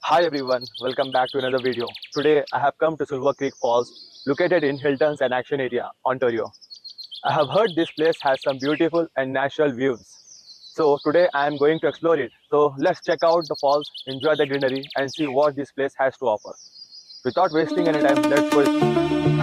Hi everyone, welcome back to another video. Today I have come to Silver Creek Falls, located in Hilton's and Action area, Ontario. I have heard this place has some beautiful and natural views. So today I am going to explore it. So let's check out the falls, enjoy the greenery and see what this place has to offer. Without wasting any time, let's go.